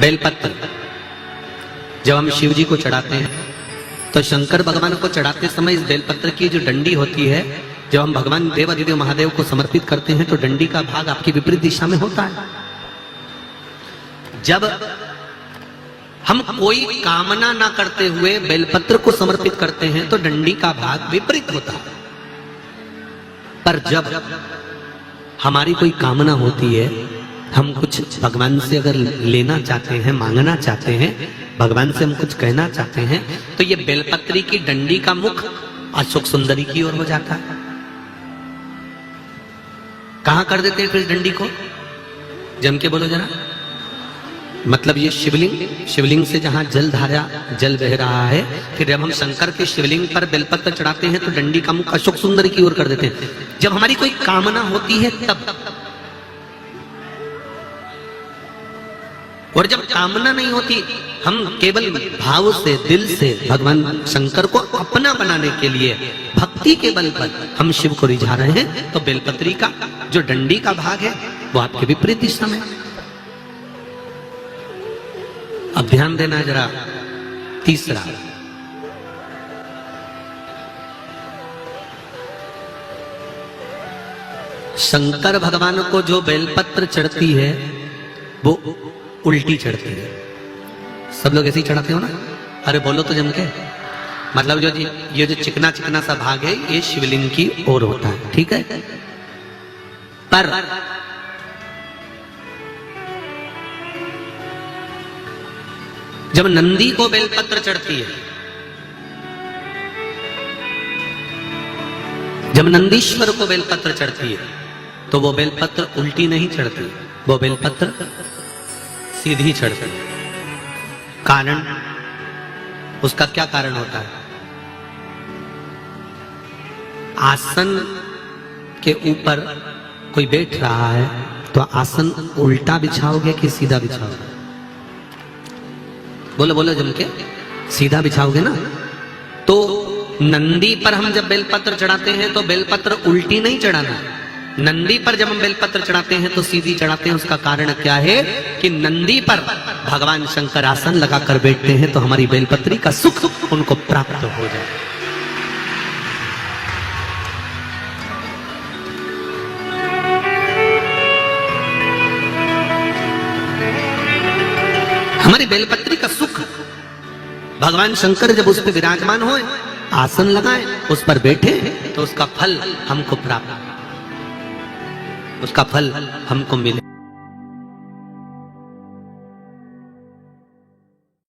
बेलपत्र जब हम शिव जी को चढ़ाते हैं तो शंकर भगवान को चढ़ाते समय इस बेलपत्र की जो डंडी होती है, जब हम भगवान देवाधिदेव महादेव को समर्पित करते हैं तो डंडी का भाग आपकी विपरीत दिशा में होता है। जब हम कोई कामना ना करते हुए बेलपत्र को समर्पित करते हैं तो डंडी का भाग विपरीत होता है। पर जब हमारी कोई कामना होती है, हम कुछ भगवान से अगर लेना चाहते हैं, मांगना चाहते हैं, भगवान से हम कुछ कहना चाहते हैं, तो ये बेलपत्री की डंडी का मुख अशोक सुंदरी की ओर हो जाता है। कहां कर देते हैं फिर डंडी को? जम के बोलो जरा। मतलब ये शिवलिंग से जहां जल बह रहा है, फिर जब हम शंकर के शिवलिंग पर बेलपत्र चढ़ाते हैं तो डंडी का मुख अशोक सुंदरी की ओर कर देते हैं। जब हमारी कोई कामना होती है तब, और जब कामना नहीं होती, हम केवल भाव से, दिल से भगवान शंकर को अपना बनाने के लिए भक्ति के बल पर हम शिव को रिझा रहे हैं, तो बेलपत्री का जो डंडी का भाग है वो आपके विपरीत दिशा में। अब ध्यान देना जरा। तीसरा, शंकर भगवान को जो बेलपत्र चढ़ती है वो उल्टी चढ़ती है। सब लोग ऐसे ही चढ़ाते हो ना? अरे बोलो तो जम के। मतलब ये जो चिकना चिकना सा भाग है ये शिवलिंग की ओर होता है, ठीक है? पर जब नंदी को बेलपत्र चढ़ती है, जब नंदीश्वर को बेलपत्र चढ़ती है, तो वो बेलपत्र उल्टी नहीं चढ़ती, वो बेलपत्र सीधी चढ़ती है। कारण, उसका क्या कारण होता है? आसन के ऊपर कोई बैठ रहा है तो आसन उल्टा बिछाओगे कि सीधा बिछाओगे? बोलो बोलो जम के। सीधा बिछाओगे ना? तो नंदी पर हम जब बेलपत्र चढ़ाते हैं तो बेलपत्र उल्टी नहीं चढ़ाना। नंदी पर जब हम बेलपत्र चढ़ाते हैं तो सीधी चढ़ाते हैं। उसका कारण क्या है कि नंदी पर भगवान शंकर आसन लगाकर बैठते हैं तो हमारी बेलपत्री का सुख उनको प्राप्त हो जाए। हमारी बेलपत्री का सुख भगवान शंकर जब उस पर विराजमान हो, आसन लगाए, उस पर बैठे, तो उसका फल हमको प्राप्त, उसका फल हमको मिले।